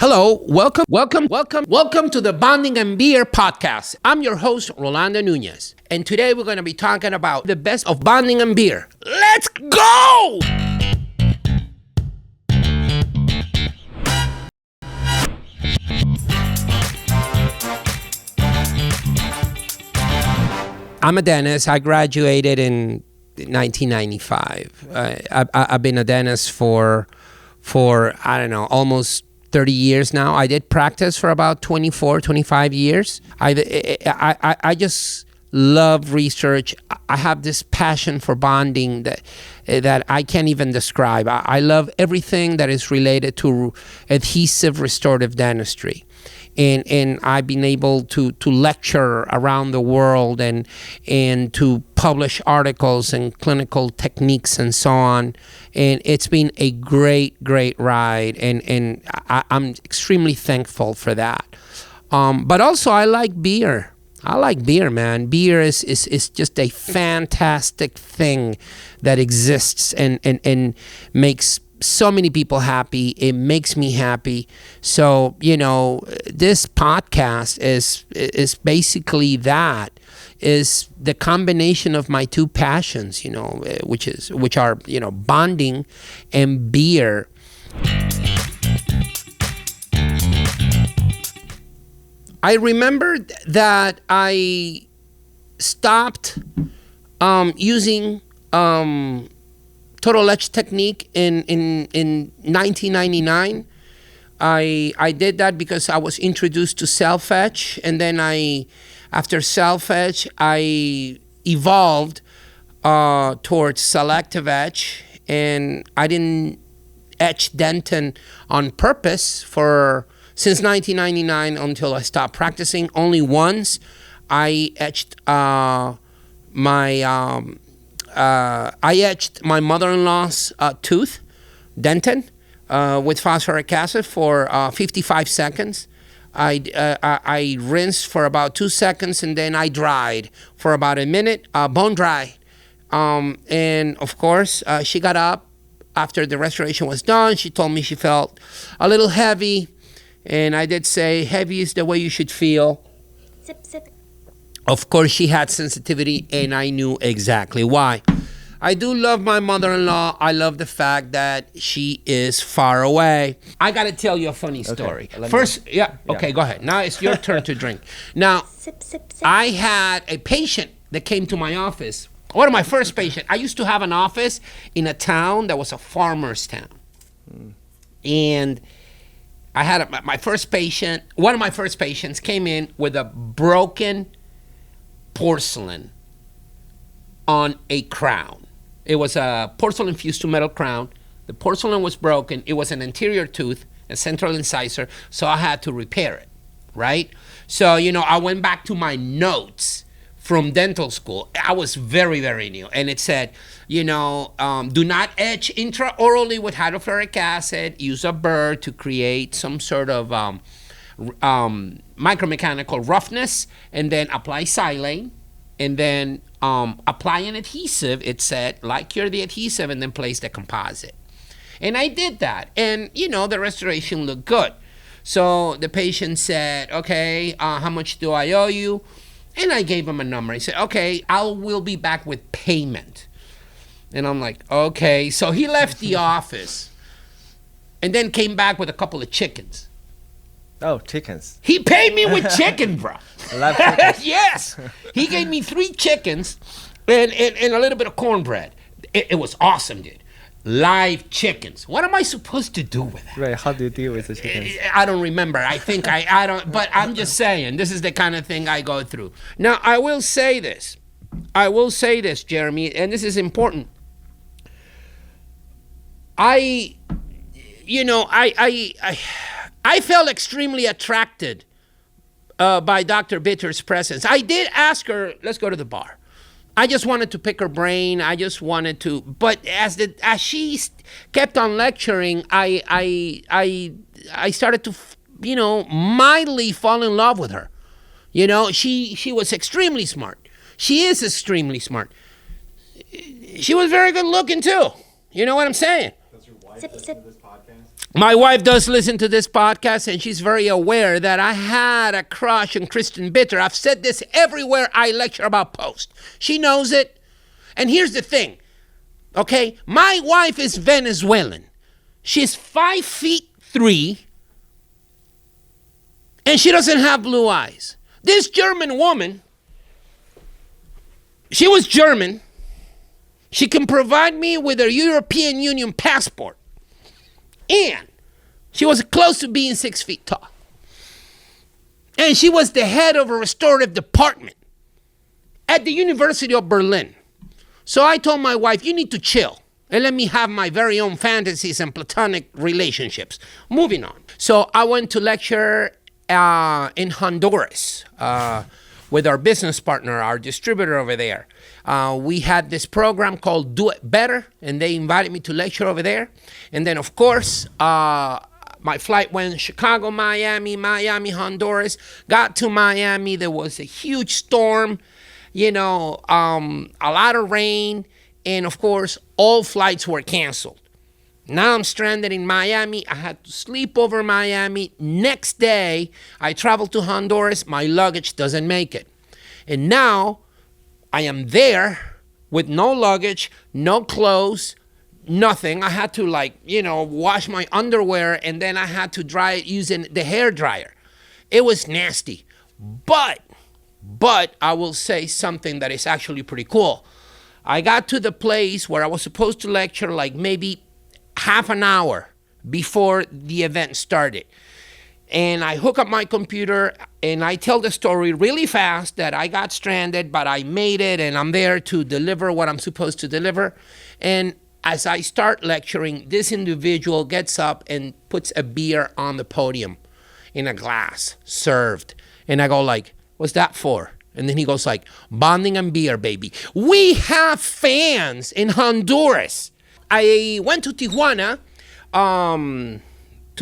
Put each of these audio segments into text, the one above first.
Hello, welcome to the Bonding and Beer podcast. I'm your host, Rolando Nunez, and today we're going to be talking about the best of bonding and beer. Let's go! I'm a dentist. I graduated in 1995. I've been a dentist for I don't know, almost 30 years now. I did practice for about 24, 25 years. I just love research. I have this passion for bonding that I can't even describe. I love everything that is related to adhesive restorative dentistry. And I've been able to lecture around the world and to publish articles and clinical techniques and so on. And it's been a great ride. And I'm extremely thankful for that. But also I like beer. I like beer, man. Beer is just a fantastic thing that exists and makes so many people happy. It makes me happy. So, this podcast is basically that, is the combination of my two passions, which are bonding and beer. I remembered that I stopped using Total Etch technique in 1999. I did that because I was introduced to self-etch, and then after self-etch, I evolved towards selective etch, and I didn't etch dentin on purpose since 1999 until I stopped practicing. Only once I etched I etched my mother-in-law's tooth, dentin, with phosphoric acid for 55 seconds. I rinsed for about 2 seconds, and then I dried for about a minute, bone dry. And of course, she got up after the restoration was done. She told me she felt a little heavy, and I did say, heavy is the way you should feel. Sip, sip. Of course, she had sensitivity, and I knew exactly why. I do love my mother-in-law. I love the fact that she is far away. I got to tell you a funny story. Okay, first, okay, go ahead. Now it's your turn to drink. Now, sip, sip, sip. I had a patient that came to my office. One of my first patients. I used to have an office in a town that was a farmer's town. And I had my first patient. One of my first patients came in with a broken porcelain on a crown. It was a porcelain fused to metal crown. The porcelain was broken. It was an anterior tooth, a central incisor, so I had to repair it, right? So, I went back to my notes from dental school. I was very new, and it said, do not etch intraorally with hydrofluoric acid. Use a burr to create some sort of micromechanical roughness, and then apply silane, and then apply an adhesive. It said, cure the adhesive, and then place the composite. And I did that, and the restoration looked good. So the patient said, okay, how much do I owe you? And I gave him a number. He said, okay, will be back with payment. And I'm like, okay. So he left the office and then came back with a couple of chickens. Oh, chickens. He paid me with chicken, bro. I love chickens. Yes. He gave me 3 chickens and a little bit of cornbread. It was awesome, dude. Live chickens. What am I supposed to do with that? Right, how do you deal with the chickens? I don't remember. I think I don't, but I'm just saying, this is the kind of thing I go through. Now, I will say this, Jeremy, and this is important. I felt extremely attracted by Dr. Bitter's presence. I did ask her, let's go to the bar. I just wanted to pick her brain. I just wanted to, but as she kept on lecturing, I started to, mildly fall in love with her. She was extremely smart. She is extremely smart. She was very good looking too. You know what I'm saying? Does your wife listen to this podcast? My wife does listen to this podcast, and she's very aware that I had a crush on Kristen Bitter. I've said this everywhere I lecture about Post. She knows it. And here's the thing, okay? My wife is Venezuelan. She's 5'3", and she doesn't have blue eyes. This German woman, she was German. She can provide me with a European Union passport. And she was close to being 6 feet tall. And she was the head of a restorative department at the University of Berlin. So I told my wife, you need to chill and let me have my very own fantasies and platonic relationships. Moving on. So I went to lecture in Honduras with our business partner, our distributor over there. We had this program called Do It Better, and they invited me to lecture over there. And then, of course, my flight went Chicago, Miami, Honduras. Got to Miami. There was a huge storm, a lot of rain. And, of course, all flights were canceled. Now I'm stranded in Miami. I had to sleep over in Miami. Next day, I traveled to Honduras. My luggage doesn't make it. And now I am there with no luggage, no clothes, nothing. I had to wash my underwear, and then I had to dry it using the hair dryer. It was nasty. But I will say something that is actually pretty cool. I got to the place where I was supposed to lecture maybe half an hour before the event started. And I hook up my computer and I tell the story really fast that I got stranded, but I made it and I'm there to deliver what I'm supposed to deliver. And as I start lecturing, this individual gets up and puts a beer on the podium in a glass, served. And I go what's that for? And then he goes bonding and beer, baby. We have fans in Honduras. I went to Tijuana to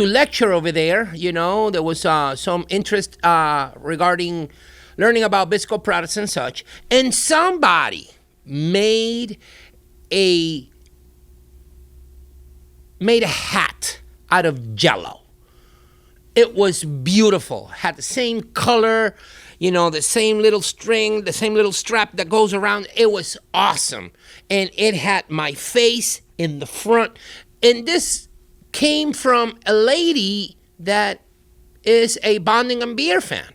lecture over there. There was some interest regarding learning about Bisco products and such. And somebody made a hat out of Jell-O. It was beautiful. Had the same color, the same little string, the same little strap that goes around. It was awesome. And it had my face in the front. And this came from a lady that is a Bonding and Beer fan.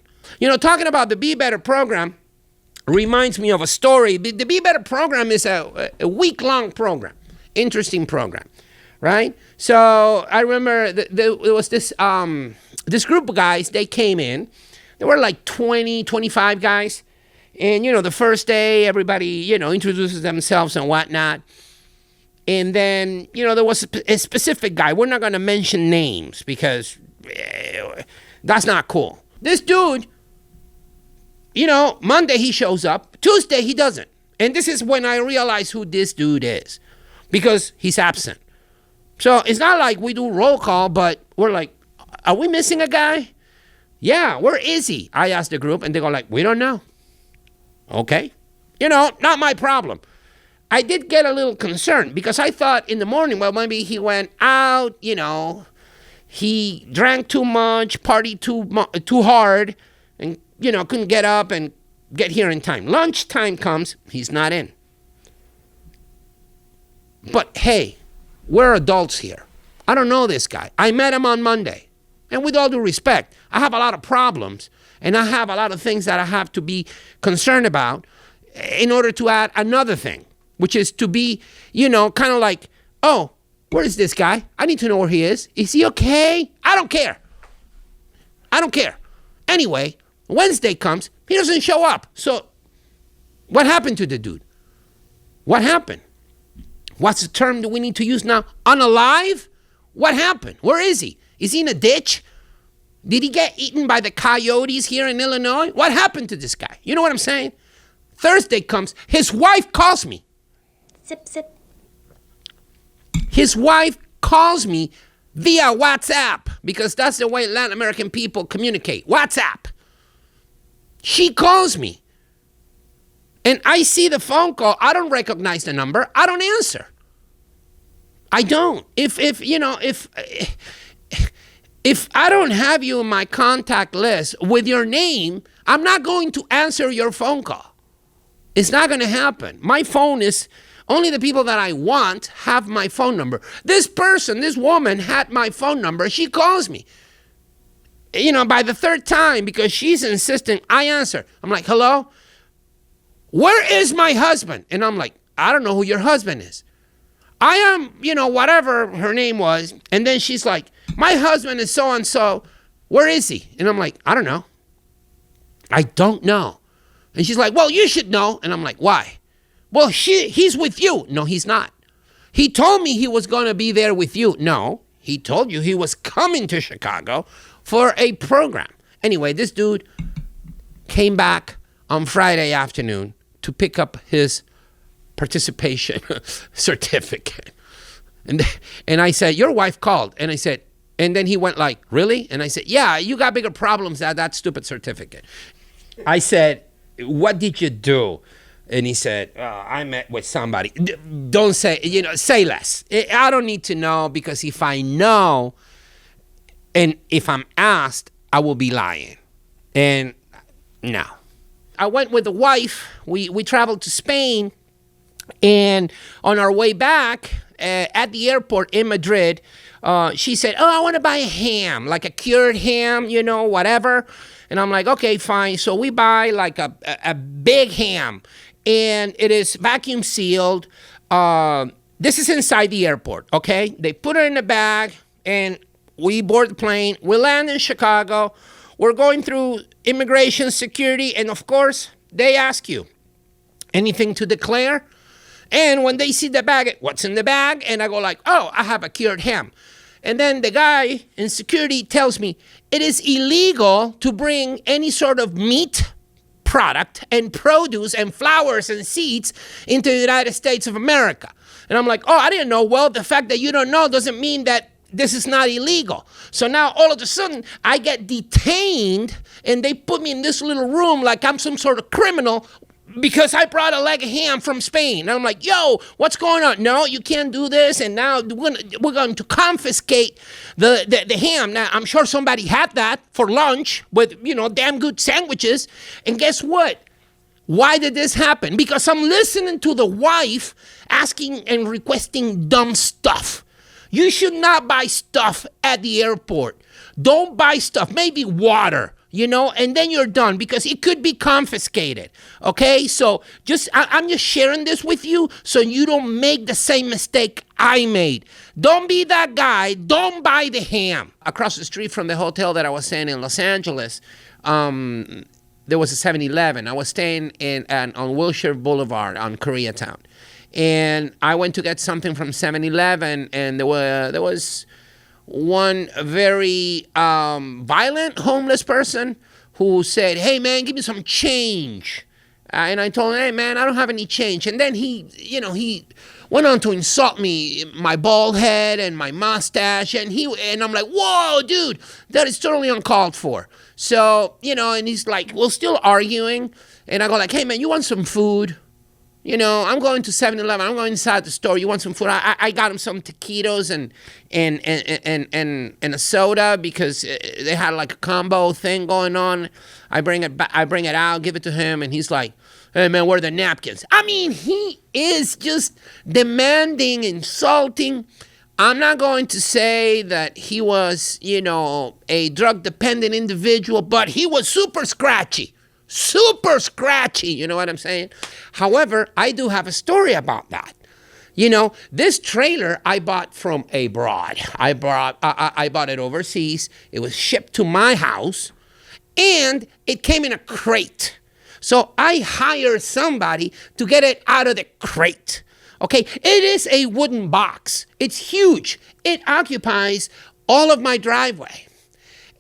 Talking about the Be Better program reminds me of a story. The Be Better program is a week-long program, interesting program, right? So I remember there was this group of guys. They came in. There were 20, 25 guys. And, the first day, everybody, introduces themselves and whatnot. And then, there was a specific guy. We're not going to mention names because that's not cool. This dude, Monday he shows up. Tuesday he doesn't. And this is when I realize who this dude is because he's absent. So it's not like we do roll call, but we're are we missing a guy? Yeah, where is he? I asked the group, and they go we don't know. Okay. Not my problem. I did get a little concerned because I thought in the morning, well, maybe he went out, he drank too much, partied too hard, and, couldn't get up and get here in time. Lunchtime comes, he's not in. But hey, we're adults here. I don't know this guy. I met him on Monday. And with all due respect, I have a lot of problems and I have a lot of things that I have to be concerned about in order to add another thing, which is to be, kind of oh, where is this guy? I need to know where he is. Is he okay? I don't care. Anyway, Wednesday comes, he doesn't show up. So what happened to the dude? What happened? What's the term that we need to use now? Unalive? What happened? Where is he? Is he in a ditch? Did he get eaten by the coyotes here in Illinois? What happened to this guy? You know what I'm saying? Thursday comes, his wife calls me. Sip, sip. His wife calls me via WhatsApp because that's the way Latin American people communicate. WhatsApp. She calls me. And I see the phone call. I don't recognize the number. I don't answer. I don't. If If I don't have you in my contact list with your name, I'm not going to answer your phone call. It's not going to happen. My phone is, only the people that I want have my phone number. This person, this woman had my phone number. She calls me. You know, by the third time, because she's insisting, I answer. I'm like, hello? Where is my husband? And I'm like, I don't know who your husband is. I am, whatever her name was. And then she's like, my husband is so-and-so. Where is he? And I'm like, I don't know. I don't know. And she's like, well, you should know. And I'm like, why? Well, he's with you. No, he's not. He told me he was going to be there with you. No, he told you he was coming to Chicago for a program. Anyway, this dude came back on Friday afternoon to pick up his participation certificate. And I said, your wife called. And I said, and then he went like, really? And I said, yeah, you got bigger problems than that stupid certificate. I said, what did you do? And he said, I met with somebody. Don't say, say less. I don't need to know, because if I know and if I'm asked, I will be lying. And no. I went with the wife. We traveled to Spain. And on our way back at the airport in Madrid, she said, I want to buy a ham, like a cured ham, whatever. And I'm like, okay, fine. So we buy like a big ham, and it is vacuum sealed. This is inside the airport, okay? They put it in a bag, and we board the plane. We land in Chicago. We're going through immigration security, and of course, they ask you, anything to declare? And when they see the bag, what's in the bag? And I go like, oh, I have a cured ham. And then the guy in security tells me it is illegal to bring any sort of meat product and produce and flowers and seeds into the United States of America. And I'm like, oh, I didn't know. Well, the fact that you don't know doesn't mean that this is not illegal. So now all of a sudden I get detained, and they put me in this little room like I'm some sort of criminal because I brought a leg of ham from Spain. And I'm like, yo, what's going on? No, you can't do this. And now we're going to confiscate the ham. Now, I'm sure somebody had that for lunch with, damn good sandwiches. And guess what? Why did this happen? Because I'm listening to the wife asking and requesting dumb stuff. You should not buy stuff at the airport. Don't buy stuff, maybe water. And then you're done, because it could be confiscated, okay? So I'm just sharing this with you so you don't make the same mistake I made. Don't be that guy. Don't buy the ham. Across the street from the hotel that I was staying in Los Angeles, there was a 7-Eleven. I was staying on Wilshire Boulevard on Koreatown. And I went to get something from 7-Eleven, and there was one very violent homeless person who said, hey, man, give me some change. And I told him, hey, man, I don't have any change. And then he went on to insult me, my bald head and my mustache. And I'm like, whoa, dude, that is totally uncalled for. So, and he's like, we're still arguing. And I go like, hey, man, you want some food? I'm going to 7-Eleven. I'm going inside the store. You want some food? I got him some taquitos and a soda, because they had like a combo thing going on. I bring it out, give it to him, and he's like, hey, man, where are the napkins? I mean, he is just demanding, insulting. I'm not going to say that he was, a drug-dependent individual, but he was super scratchy. Super scratchy, you know what I'm saying? However, I do have a story about that. This trailer I bought from abroad. I bought it overseas. It was shipped to my house, and it came in a crate. So I hired somebody to get it out of the crate. Okay, it is a wooden box. It's huge. It occupies all of my driveway.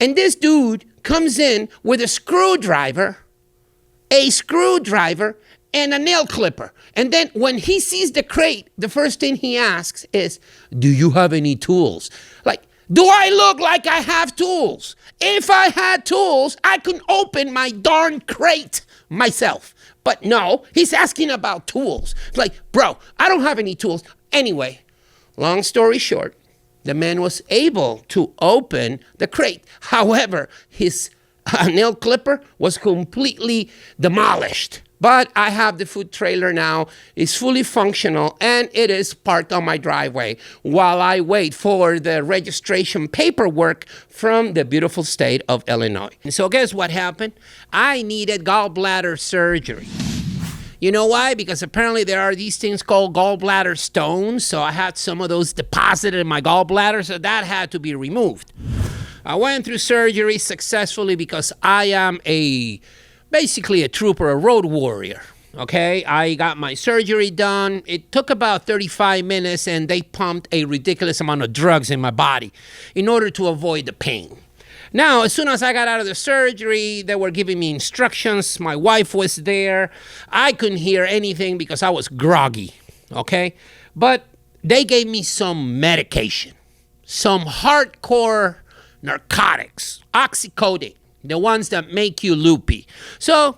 And this dude comes in with a screwdriver, and a nail clipper. And then when he sees the crate, the first thing he asks is, do you have any tools? Like, do I look like I have tools? If I had tools, I could open my darn crate myself. But no, he's asking about tools. Like, bro, I don't have any tools. Anyway, long story short, The man was able to open the crate. However, his nail clipper was completely demolished. But I have the food trailer now. It's fully functional, and it is parked on my driveway while I wait for the registration paperwork from the beautiful state of Illinois. And so guess what happened? I needed gallbladder surgery. You know why? Because apparently there are these things called gallbladder stones. So I had some of those deposited in my gallbladder, so that had to be removed. I went through surgery successfully because I am basically a trooper, a road warrior. Okay, I got my surgery done. It took about 35 minutes, and they pumped a ridiculous amount of drugs in my body in order to avoid the pain. Now, as soon as I got out of the surgery, they were giving me instructions. My wife was there. I couldn't hear anything because I was groggy, okay? But they gave me some medication, some hardcore narcotics, oxycodone, the ones that make you loopy. So,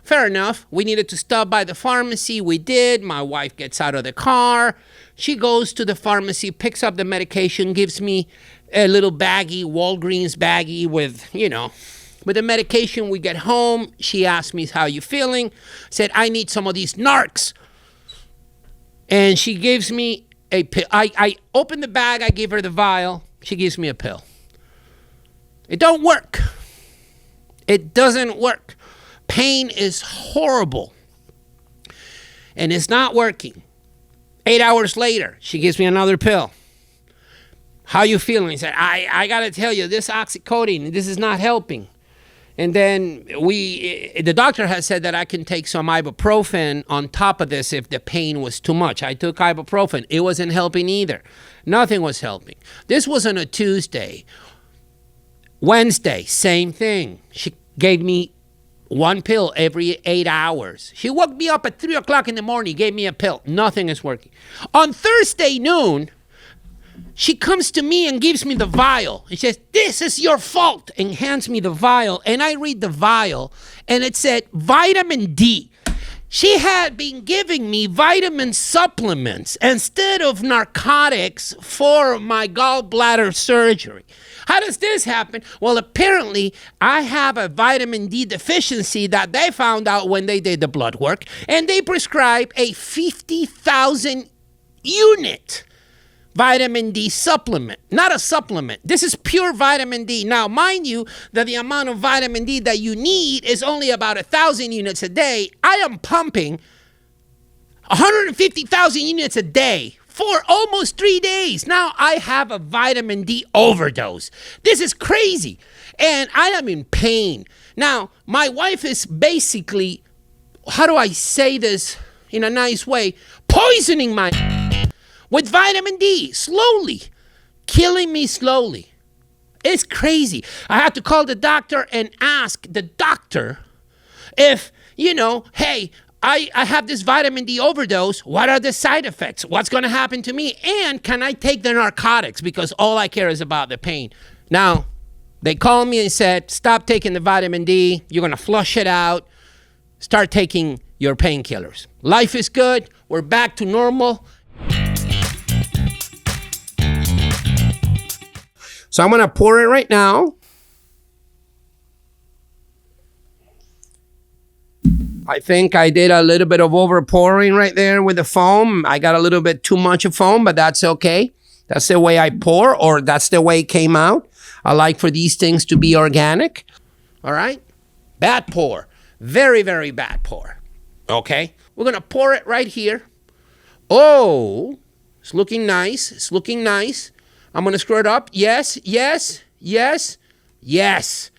fair enough. We needed to stop by the pharmacy. We did. My wife gets out of the car. She goes to the pharmacy, picks up the medication, gives me a little baggie, Walgreens baggie with the medication. We get home. She asked me, how you feeling? I said, I need some of these narcs. And she gives me a pill. I open the bag. I give her the vial. She gives me a pill. It don't work. It doesn't work. Pain is horrible. And it's not working. 8 hours later, she gives me another pill. How you feeling? He said, I got to tell you, this oxycodone, this is not helping. And then the doctor has said that I can take some ibuprofen on top of this if the pain was too much. I took ibuprofen. It wasn't helping either. Nothing was helping. This was on a Tuesday. Wednesday, same thing. She gave me one pill every 8 hours. She woke me up at 3 o'clock in the morning, gave me a pill. Nothing is working. On Thursday noon, she comes to me and gives me the vial. She says, this is your fault, and hands me the vial. And I read the vial, and it said vitamin D. She had been giving me vitamin supplements instead of narcotics for my gallbladder surgery. How does this happen? Well, apparently, I have a vitamin D deficiency that they found out when they did the blood work, and they prescribed a 50,000 unit vitamin D supplement, not a supplement. This is pure vitamin D. Now, mind you, that the amount of vitamin D that you need is only about 1,000 units a day. I am pumping 150,000 units a day for almost 3 days. Now I have a vitamin D overdose. This is crazy. And I am in pain. Now, my wife is basically, how do I say this in a nice way, poisoning my with vitamin D, slowly, killing me slowly. It's crazy. I have to call the doctor and ask the doctor if, hey, I have this vitamin D overdose. What are the side effects? What's going to happen to me? And can I take the narcotics? Because all I care is about the pain. Now, they called me and said, stop taking the vitamin D. You're going to flush it out. Start taking your painkillers. Life is good. We're back to normal. So I'm going to pour it right now. I think I did a little bit of over pouring right there with the foam. I got a little bit too much of foam, but that's okay. That's the way I pour, or that's the way it came out. I like for these things to be organic. All right? Bad pour. Very, very bad pour. Okay? We're going to pour it right here. Oh, it's looking nice. It's looking nice. I'm going to screw it up. Yes, yes, yes, yes.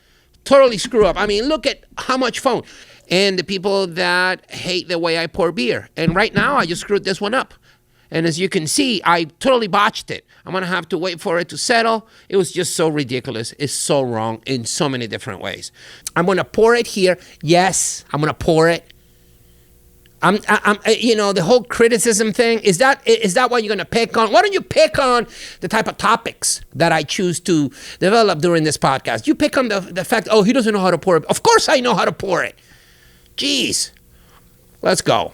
Totally screw up. I mean, look at how much foam. And the people that hate the way I pour beer. And right now, I just screwed this one up. And as you can see, I totally botched it. I'm going to have to wait for it to settle. It was just so ridiculous. It's so wrong in so many different ways. I'm going to pour it here. Yes, I'm going to pour it. I'm the whole criticism thing, is that what you're going to pick on? Why don't you pick on the type of topics that I choose to develop during this podcast? You pick on the fact, oh, he doesn't know how to pour it. Of course I know how to pour it. Jeez. Let's go.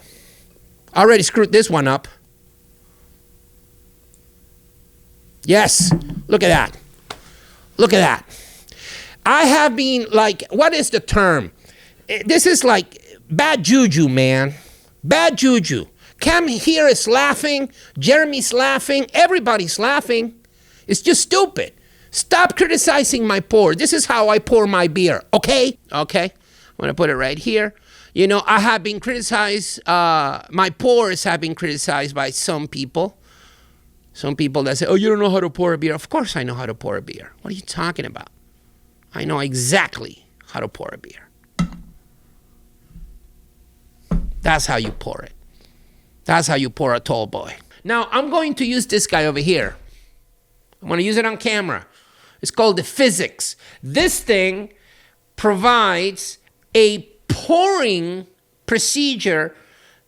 I already screwed this one up. Yes, look at that. Look at that. I have been like, what is the term? This is like bad juju, man. Bad juju. Cam here is laughing. Jeremy's laughing. Everybody's laughing. It's just stupid. Stop criticizing my pour. This is how I pour my beer. Okay? Okay. I'm going to put it right here. You know, I have been criticized. My pours have been criticized by some people. Some people that say, oh, you don't know how to pour a beer. Of course I know how to pour a beer. What are you talking about? I know exactly how to pour a beer. That's how you pour it. That's how you pour a tall boy. Now, I'm going to use this guy over here. I'm going to use it on camera. It's called the physics. This thing provides a pouring procedure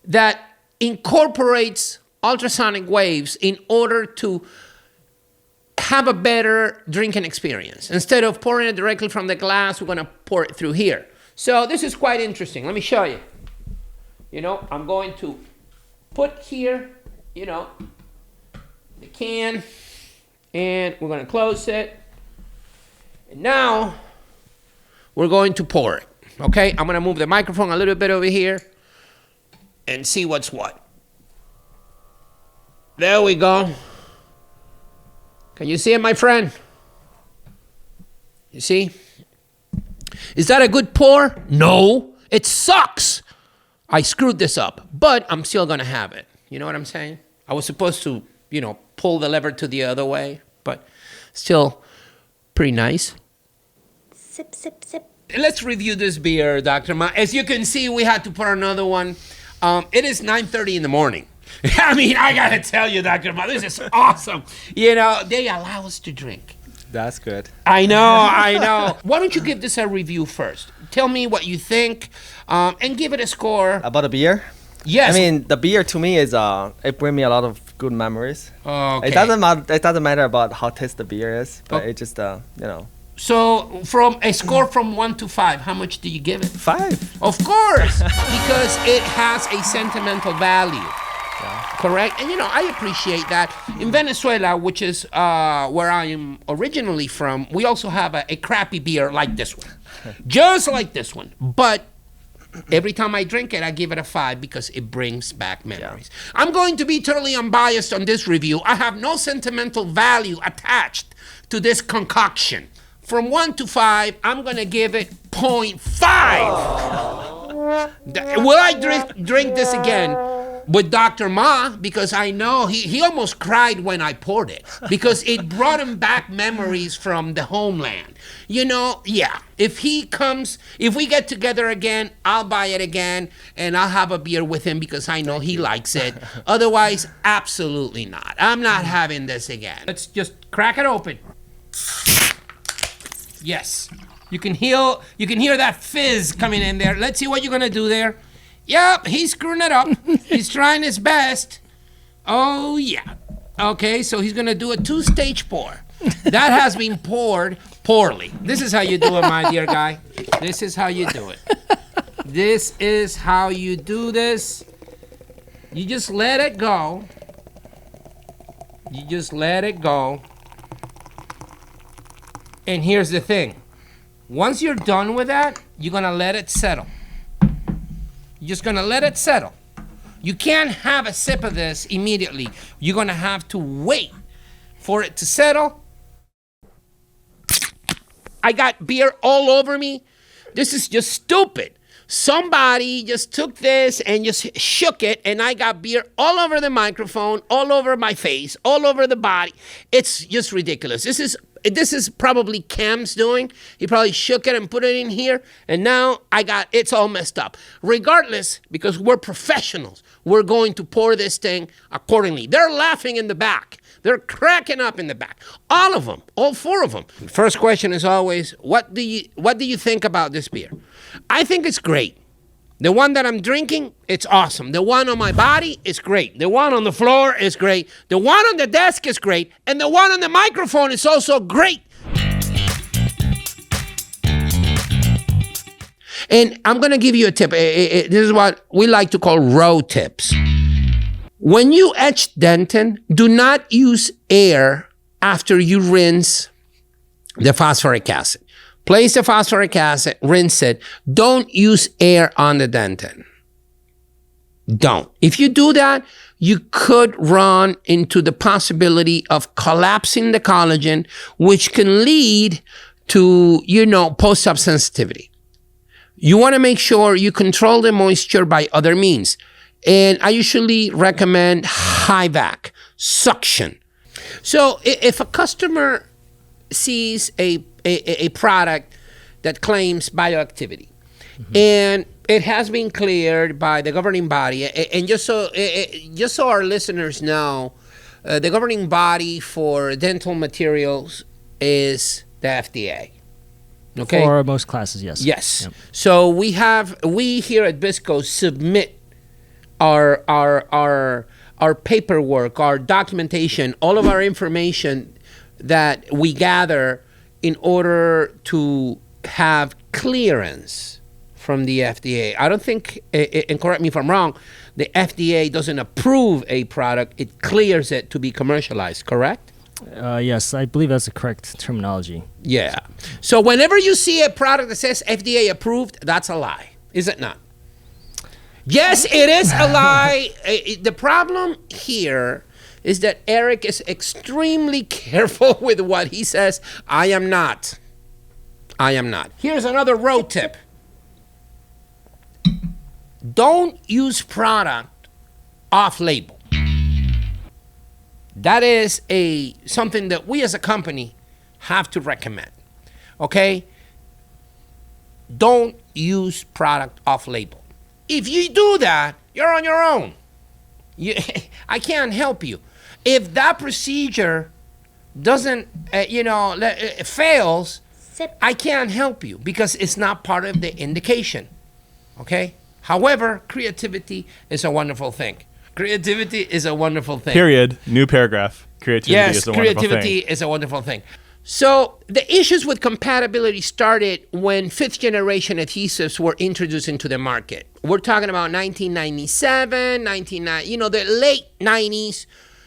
that incorporates ultrasonic waves in order to have a better drinking experience. Instead of pouring it directly from the glass, we're going to pour it through here. So this is quite interesting. Let me show you. You know, I'm going to put here, you know, the can, and we're going to close it. And now we're going to pour it. Okay, I'm going to move the microphone a little bit over here and see what's what. There we go. Can you see it, my friend? You see? Is that a good pour? No, it sucks. I screwed this up, but I'm still going to have it. You know what I'm saying? I was supposed to, you know, pull the lever to the other way, but still pretty nice. Sip, sip, sip. Let's review this beer, Dr. Ma. As you can see, we had to pour another one. It is 9:30 in the morning. I mean, I got to tell you, Dr. Ma, this is awesome. You know, they allow us to drink. That's good. I know. Why don't you give this a review first? Tell me what you think, and give it a score. About the beer? Yes. I mean, the beer to me is it brings me a lot of good memories. Okay. It doesn't matter about how tasty the beer is, but it just you know. So, from a score from 1 to 5, how much do you give it? 5. Of course, because it has a sentimental value. Yeah. Correct? And you know, I appreciate that. In Venezuela, which is where I am originally from, we also have a crappy beer like this one. Just like this one. But every time I drink it, I give it a 5 because it brings back memories. Yeah. I'm going to be totally unbiased on this review. I have no sentimental value attached to this concoction. From 1 to 5, I'm going to give it 0.5. Oh. Will I drink this again with Dr. Ma? Because I know he almost cried when I poured it because it brought him back memories from the homeland. You know, yeah, if we get together again, I'll buy it again and I'll have a beer with him because I know he likes it. Otherwise, absolutely not. I'm not having this again. Let's just crack it open. Yes, you can hear that fizz coming in there. Let's see what you're gonna do there. Yep, he's screwing it up. He's trying his best. Oh yeah. Okay, so he's gonna do a 2-stage pour. That has been poured poorly. This is how you do it, my dear guy. This is how you do it. This is how you do this. You just let it go. You just let it go. And here's the thing. Once you're done with that, you're gonna let it settle. You're just gonna let it settle. You can't have a sip of this immediately. You're gonna have to wait for it to settle. I got beer all over me. This is just stupid. Somebody just took this and just shook it, and I got beer all over the microphone, all over my face, all over the body. It's just ridiculous. This is probably Cam's doing. He probably shook it and put it in here, and now it's all messed up. Regardless, because we're professionals, we're going to pour this thing accordingly. They're laughing in the back. They're cracking up in the back. All of them, all 4 of them. First question is always, what do you think about this beer? I think it's great. The one that I'm drinking, it's awesome. The one on my body is great. The one on the floor is great. The one on the desk is great. And the one on the microphone is also great. And I'm going to give you a tip. This is what we like to call row tips. When you etch Denton, do not use air after you rinse the phosphoric acid. Place the phosphoric acid, rinse it. Don't use air on the dentin. Don't. If you do that, you could run into the possibility of collapsing the collagen, which can lead to, post-op sensitivity. You want to make sure you control the moisture by other means. And I usually recommend high vac, suction. So if a customer sees a product that claims bioactivity, and it has been cleared by the governing body, and just so our listeners know, the governing body for dental materials is the FDA. Okay. For most classes, yes. Yes. Yep. So we here at Bisco submit our paperwork, our documentation, all of our information that we gather in order to have clearance from the FDA. I don't think, and correct me if I'm wrong, the FDA doesn't approve a product, it clears it to be commercialized, correct? Yes, I believe that's the correct terminology. Yeah. So whenever you see a product that says FDA approved, that's a lie, is it not? Yes, it is a lie. The problem here is that Eric is extremely careful with what he says. I am not. Here's another road tip. Don't use product off-label. That is something that we as a company have to recommend. Okay? Don't use product off-label. If you do that, you're on your own. I can't help you. If that procedure doesn't, fails, Sip. I can't help you because it's not part of the indication. Okay? However, creativity is a wonderful thing. Creativity is a wonderful thing. Period. New paragraph. Creativity is a wonderful creativity thing. is a wonderful thing. So the issues with compatibility started when fifth generation adhesives were introduced into the market. We're talking about 1997, the late 90s,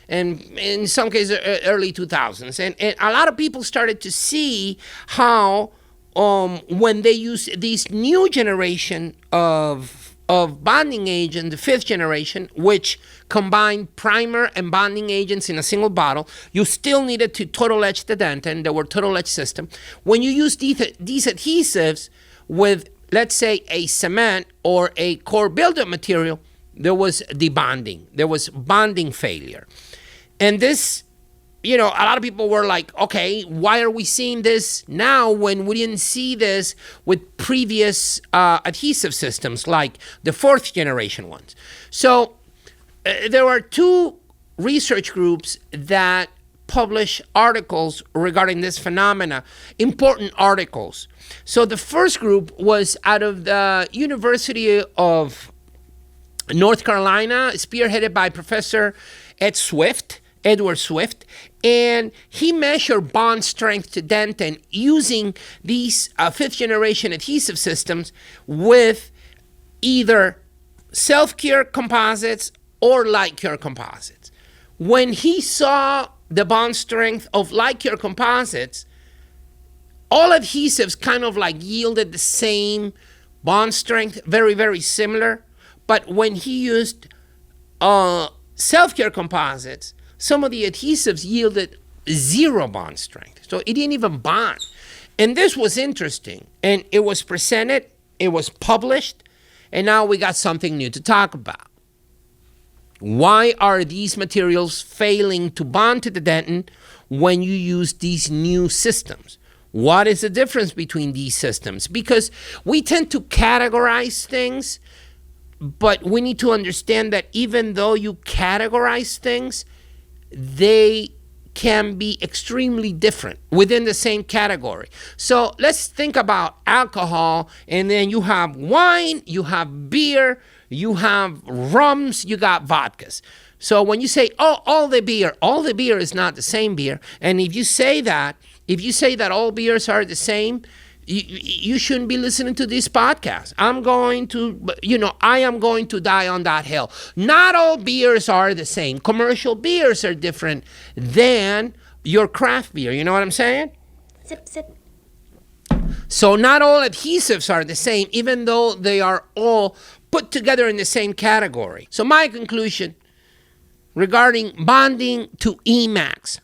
and in some cases early 2000s. And a lot of people started to see how when they use these new generation of bonding agent, the fifth generation, which combined primer and bonding agents in a single bottle, you still needed to total etch the dentin. There were total etch system. When you use these adhesives with, let's say, a cement or a core buildup material, there was debonding. There was bonding failure. And this, a lot of people were like, okay, why are we seeing this now when we didn't see this with previous adhesive systems like the fourth generation ones? So there are two research groups that publish articles regarding this phenomena, important articles. So the first group was out of the University of North Carolina, spearheaded by Professor Edward Swift, and he measured bond strength to dentin using these fifth generation adhesive systems with either self-cure composites or light cure composites. When he saw the bond strength of light cure composites, all adhesives kind of like yielded the same bond strength, very, very similar. But when he used self-cure composites, some of the adhesives yielded zero bond strength. So it didn't even bond. And this was interesting. And it was presented, it was published, and now we got something new to talk about. Why are these materials failing to bond to the dentin when you use these new systems? What is the difference between these systems? Because we tend to categorize things, but we need to understand that even though you categorize things, they can be extremely different within the same category. So let's think about alcohol, and then you have wine, you have beer, you have rums, you got vodkas. So when you say, oh, all the beer is not the same beer. And if you say that all beers are the same, you shouldn't be listening to this podcast. I am going to die on that hill. Not all beers are the same. Commercial beers are different than your craft beer. You know what I'm saying? Sip, sip. So not all adhesives are the same, even though they are all put together in the same category. So my conclusion regarding bonding to Emax,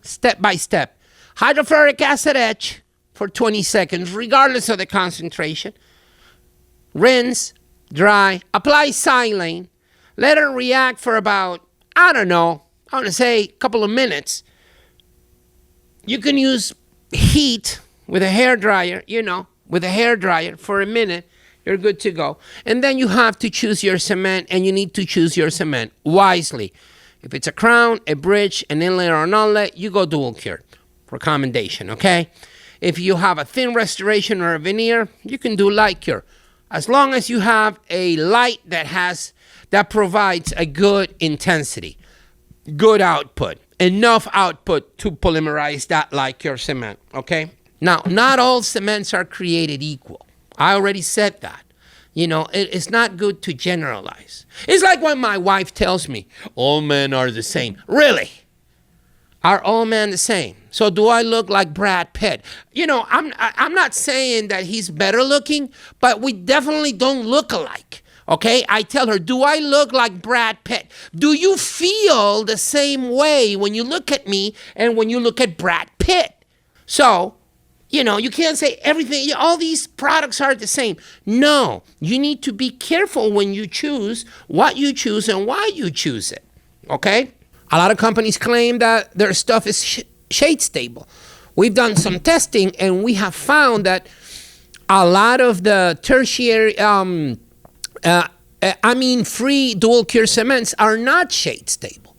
step by step. Hydrofluoric acid etch for 20 seconds, regardless of the concentration. Rinse, dry, apply silane. Let it react for about, I want to say a couple of minutes. You can use heat with a hairdryer, for a minute. You're good to go. And then you have to choose your cement, and you need to choose your cement wisely. If it's a crown, a bridge, an inlet, or an outlet, you go dual cured. Recommendation, okay? If you have a thin restoration or a veneer, you can do light cure. As long as you have a light that provides a good intensity, good output, enough output to polymerize that light cure cement, okay? Now, not all cements are created equal. I already said that. It's not good to generalize. It's like when my wife tells me, all men are the same. Really? Are all men the same? So do I look like Brad Pitt? I'm not saying that he's better looking, but we definitely don't look alike. Okay? I tell her, do I look like Brad Pitt? Do you feel the same way when you look at me and when you look at Brad Pitt? So, you can't say everything, all these products are the same. No, you need to be careful when you choose what you choose and why you choose it. Okay? A lot of companies claim that their stuff is shade stable. We've done some testing and we have found that a lot of the tertiary, free dual cure cements are not shade stable.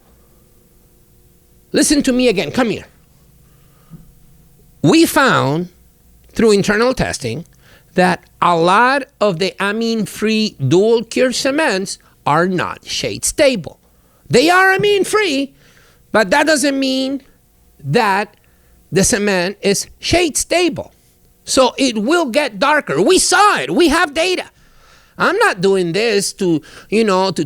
Listen to me again. Come here. We found through internal testing that a lot of the amine-free dual cure cements are not shade stable. They are amine-free, but that doesn't mean that the cement is shade stable. So it will get darker. We saw it. We have data. I'm not doing this to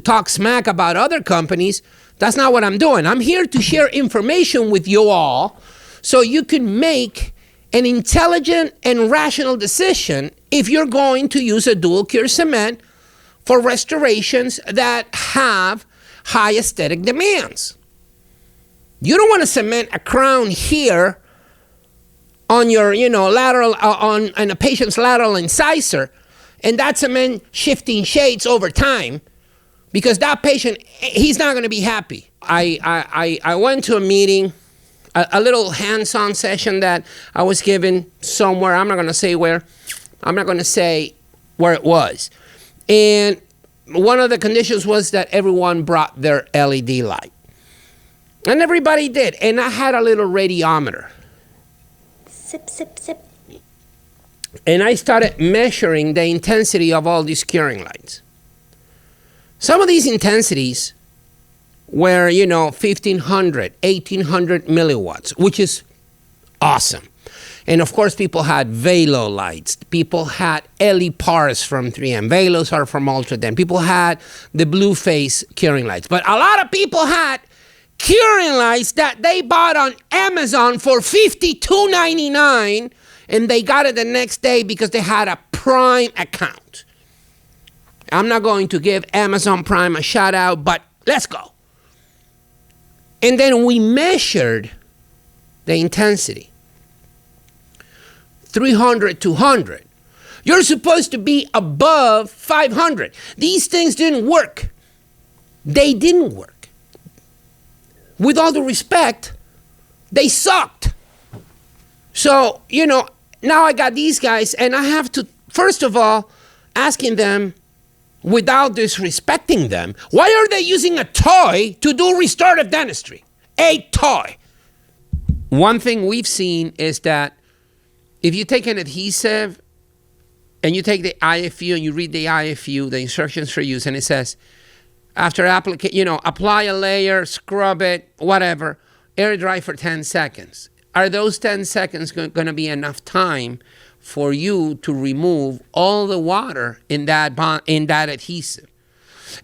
talk smack about other companies. That's not what I'm doing. I'm here to share information with you all so you can make an intelligent and rational decision if you're going to use a dual cure cement for restorations that have high aesthetic demands. You don't want to cement a crown here on your, lateral, on a patient's lateral incisor, and that cement shifting shades over time, because that patient, he's not going to be happy. I went to a meeting, a little hands-on session that I was given somewhere. I'm not going to say where. I'm not going to say where it was. And one of the conditions was that everyone brought their LED light. And everybody did. And I had a little radiometer. Sip, sip, sip. And I started measuring the intensity of all these curing lights. Some of these intensities were, 1,500, 1,800 milliwatts, which is awesome. And of course, people had Velo lights. People had LE-PARs from 3M. Velos are from Ultraden. People had the blue face curing lights. But a lot of people had curing lights that they bought on Amazon for $52.99, and they got it the next day because they had a Prime account. I'm not going to give Amazon Prime a shout out, but let's go. And then we measured the intensity. 300, 200. You're supposed to be above 500. These things didn't work. They didn't work. With all due respect, they sucked. So, now I got these guys, and I have to, first of all, asking them, without disrespecting them, why are they using a toy to do restorative dentistry? A toy. One thing we've seen is that if you take an adhesive and you take the IFU and you read the IFU, the instructions for use, and it says, after application, apply a layer, scrub it, whatever, air dry for 10 seconds. Are those 10 seconds going to be enough time for you to remove all the water in that adhesive?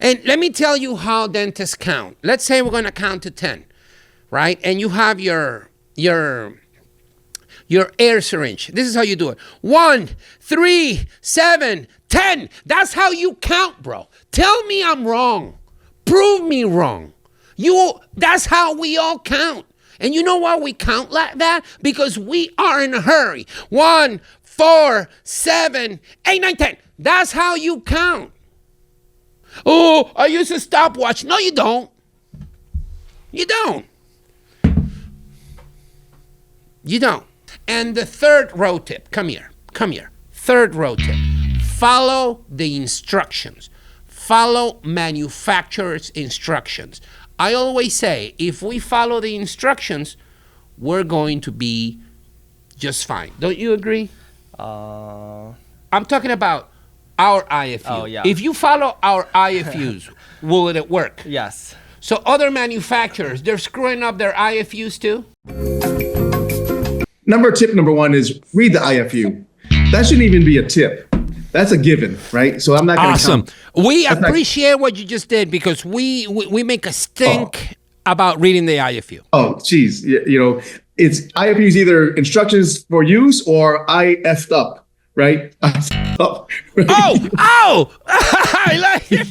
And let me tell you how dentists count. Let's say we're going to count to 10, right? And you have your your air syringe. This is how you do it. 1, 3, 7, 10. That's how you count, bro. Tell me I'm wrong. Prove me wrong. That's how we all count. And you know why we count like that? Because we are in a hurry. 1, 4, 7, 8, 9, 10. That's how you count. Oh, I use a stopwatch. No, you don't. You don't. You don't. And the third row tip, come here. Third row tip, follow the instructions. Follow manufacturer's instructions. I always say, if we follow the instructions, we're going to be just fine. Don't you agree? I'm talking about our IFU. Oh, yeah. If you follow our IFUs, will it work? Yes. So other manufacturers, they're screwing up their IFUs too? Tip number 1 is read the IFU. That shouldn't even be a tip. That's a given, right? So I'm not going to Awesome. count. We appreciate what you just did because we make a stink about reading the IFU. Oh, geez. It's IFU is either instructions for use or I effed up, right? I effed up. Right? Oh! I like it.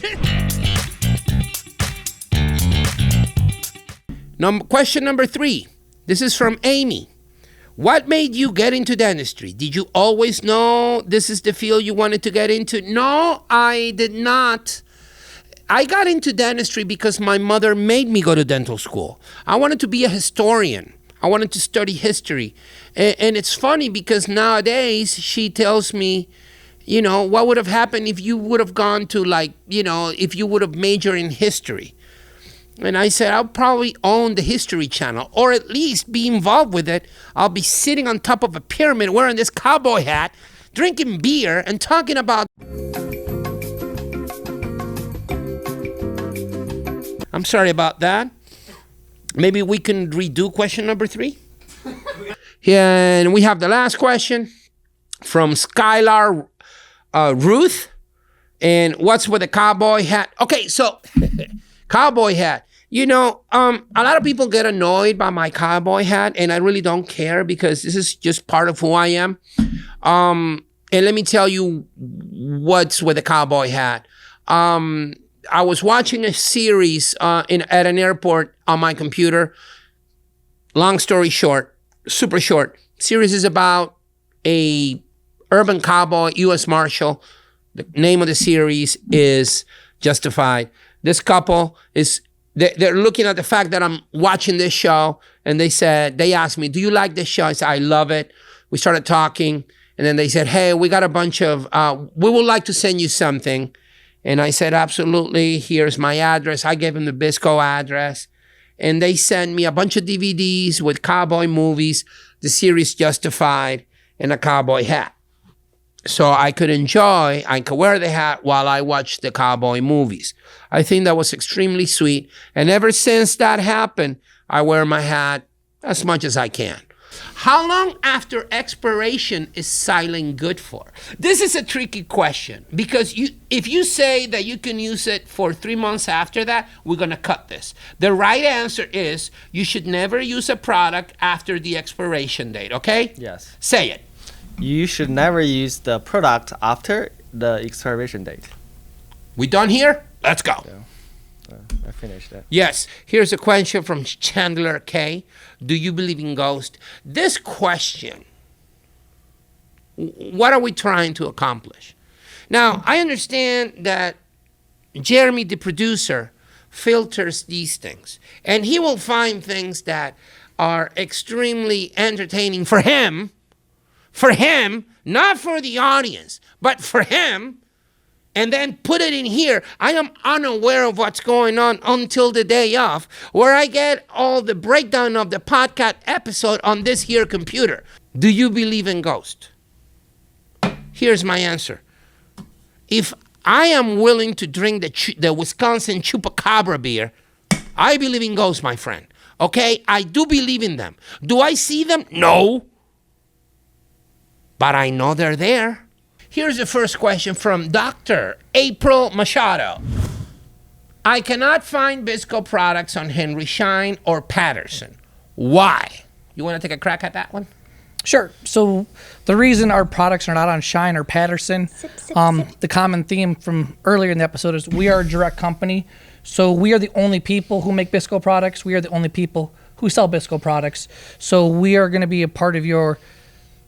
Question number 3. This is from Amy. What made you get into dentistry? Did you always know this is the field you wanted to get into? No, I did not. I got into dentistry because my mother made me go to dental school. I wanted to be a historian. I wanted to study history. And it's funny because nowadays she tells me, what would have happened if you would have gone to if you would have majored in history. And I said, I'll probably own the History Channel or at least be involved with it. I'll be sitting on top of a pyramid wearing this cowboy hat, drinking beer and talking about... I'm sorry about that. Maybe we can redo question number 3. And we have the last question from Skylar Ruth. And what's with the cowboy hat? Okay, so cowboy hat. A lot of people get annoyed by my cowboy hat, and I really don't care because this is just part of who I am. And let me tell you what's with the cowboy hat. I was watching a series at an airport on my computer. Long story short, super short. Series is about a urban cowboy, U.S. Marshal. The name of the series is Justified. This couple they're looking at the fact that I'm watching this show, and they asked me, do you like this show? I said, I love it. We started talking, and then they said, hey, we got a bunch of, we would like to send you something. And I said, absolutely, here's my address. I gave them the Bisco address. And they sent me a bunch of DVDs with cowboy movies, the series Justified, and a cowboy hat. So I could wear the hat while I watched the cowboy movies. I think that was extremely sweet. And ever since that happened, I wear my hat as much as I can. How long after expiration is silent good for? This is a tricky question because if you say that you can use it for 3 months after that, we're going to cut this. The right answer is you should never use a product after the expiration date, okay? Yes. Say it. You should never use the product after the expiration date. We done here? Let's go. Yeah. I finished that. Yes. Here's a question from Chandler K. Do you believe in ghosts? This question, what are we trying to accomplish? Now, I understand that Jeremy, the producer, filters these things. And he will find things that are extremely entertaining for him, not for the audience, but for him, and then put it in here. I am unaware of what's going on until the day of, where I get all the breakdown of the podcast episode on this here computer. Do you believe in ghosts? Here's my answer. If I am willing to drink the Wisconsin Chupacabra beer, I believe in ghosts, my friend. Okay? I do believe in them. Do I see them? No. But I know they're there. Here's the first question from Dr. April Machado. I cannot find Bisco products on Henry Schein or Patterson. Why? You want to take a crack at that one? Sure. So the reason our products are not on Shine or Patterson, sip, the common theme from earlier in the episode is we are a direct company. So we are the only people who make Bisco products. We are the only people who sell Bisco products. So we are going to be a part of your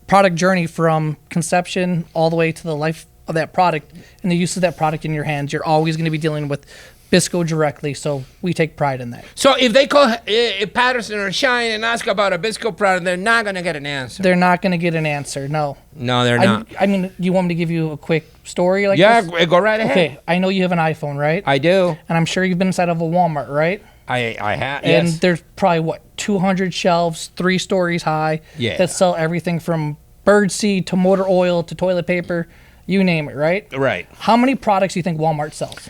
product journey from conception all the way to the life of that product and the use of that product in your hands. You're always going to be dealing with Bisco directly, so we take pride in that. So if they call Patterson or Shine and ask about a Bisco product, they're not going to get an answer. They're not going to get an answer, no. No, they're not. I mean, do you want me to give you a quick story like Yeah, this? go right ahead. Okay, I know you have an iPhone, right? I do. And I'm sure you've been inside of a Walmart, right? I have. And Yes. there's probably, 200 shelves, 3 stories high, Yeah. that sell everything from birdseed to motor oil to toilet paper, you name it, right? Right. How many products do you think Walmart sells?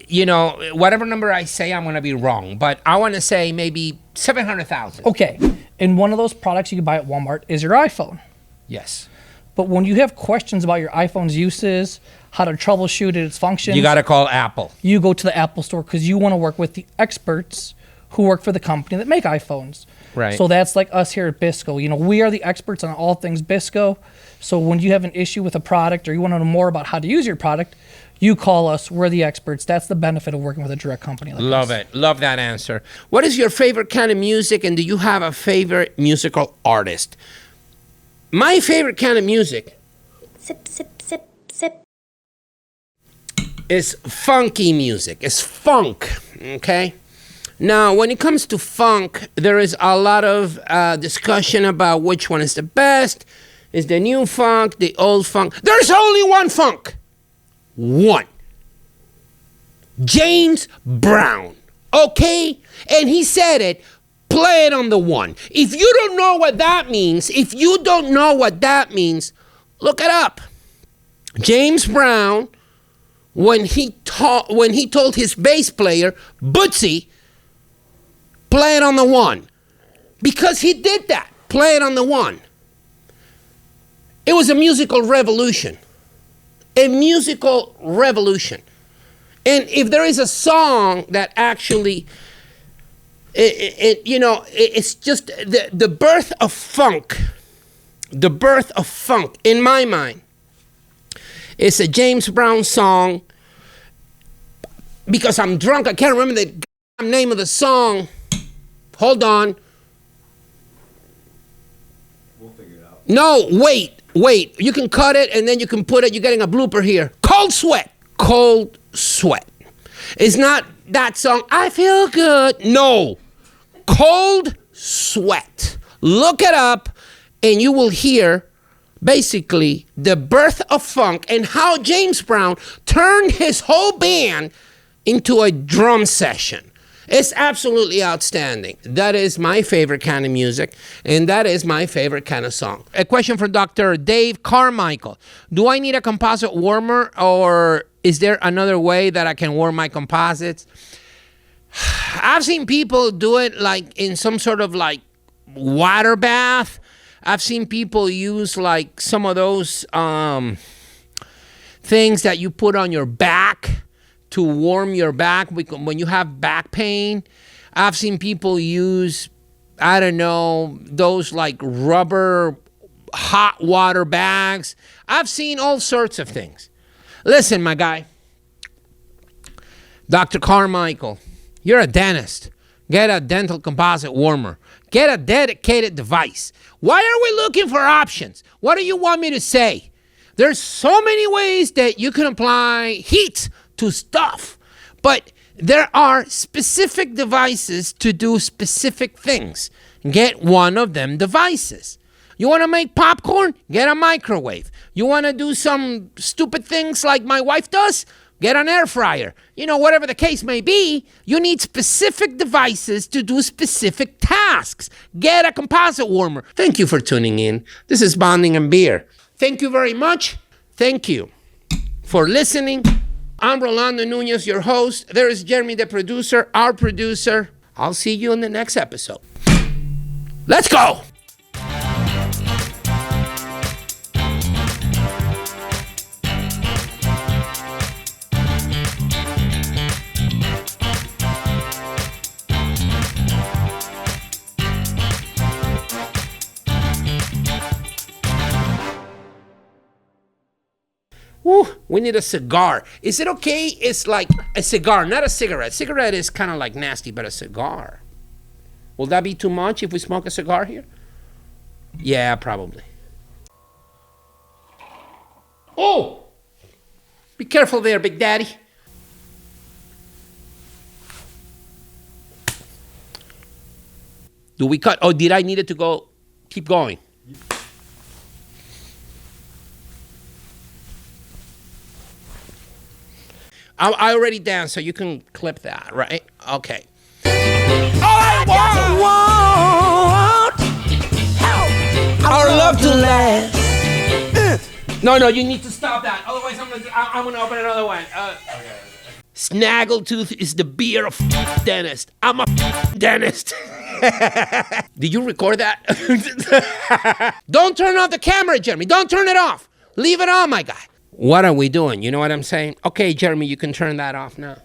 You know, whatever number I say, I'm going to be wrong. But I want to say maybe 700,000. Okay, and one of those products you can buy at Walmart is your iPhone. Yes. But when you have questions about your iPhone's uses, how to troubleshoot it, its functions, You got to call Apple. you go to the Apple store because you want to work with the experts who work for the company that make iPhones. Right. So that's like us here at Bisco. You know, we are the experts on all things Bisco. So when you have an issue with a product or you want to know more about how to use your product, you call us. We're the experts. That's the benefit of working with a direct company like Love us. it. Love that answer. What is your favorite kind of music, and do you have a favorite musical artist? My favorite kind of music sip, sip, sip, sip. is funky music. It's funk, okay? Now, when it comes to funk, there is a lot of discussion about which one is the best. Is the new funk, the old funk? There's only one funk. One. James Brown, okay? And he said it, play it on the one. If you don't know what that means, look it up. James Brown, when he told his bass player, Bootsy, play it on the one. Because he did that, play it on the one. It was a musical revolution. A musical revolution. And if there is a song that actually, it's just the birth of funk. The birth of funk, in my mind, is a James Brown song. Because I'm drunk, I can't remember the name of the song. Hold on. We'll figure it out. No, wait. You can cut it and then you can put it. You're getting a blooper here. Cold Sweat. Cold Sweat. It's not that song, I Feel Good. No. Cold Sweat. Look it up and you will hear basically the birth of funk and how James Brown turned his whole band into a drum session. It's absolutely outstanding. That is my favorite kind of music, and that is my favorite kind of song. A question for Dr. Dave Carmichael. Do I need a composite warmer, or is there another way that I can warm my composites? I've seen people do it like in some sort of like water bath. I've seen people use like some of those things that you put on your back to warm your back when you have back pain. I've seen people use, I don't know, those like rubber hot water bags. I've seen all sorts of things. Listen, my guy, Dr. Carmichael, you're a dentist. Get a dental composite warmer. Get a dedicated device. Why are we looking for options? What do you want me to say? There's so many ways that you can apply heat to stuff, but there are specific devices to do specific things. Get one of them devices. You want to make popcorn? Get a microwave. You want to do some stupid things like my wife does? Get an air fryer. You know, whatever the case may be, you need specific devices to do specific tasks. Get a composite warmer. Thank you for tuning in. This is Bonding and Beer. Thank you very much. Thank you for listening. I'm Rolando Nunez, your host. There is Jeremy, the producer, our producer. I'll see you in the next episode. Let's go! Woo, we need a cigar. Is it okay? It's like a cigar, not a cigarette. Cigarette is kind of like nasty, but a cigar. Will that be too much if we smoke a cigar here? Yeah, probably. Oh! Be careful there, Big Daddy. Do we cut? Oh, did I need it to go? Keep going. I already danced, so you can clip that, right? Okay. All I want our love to last. No, you need to stop that. Otherwise, I'm gonna open another one. Snaggletooth is the beer of dentist. I'm a dentist. Did you record that? Don't turn off the camera, Jeremy. Don't turn it off. Leave it on, my guy. What are we doing? You know what I'm saying? Okay, Jeremy, you can turn that off now.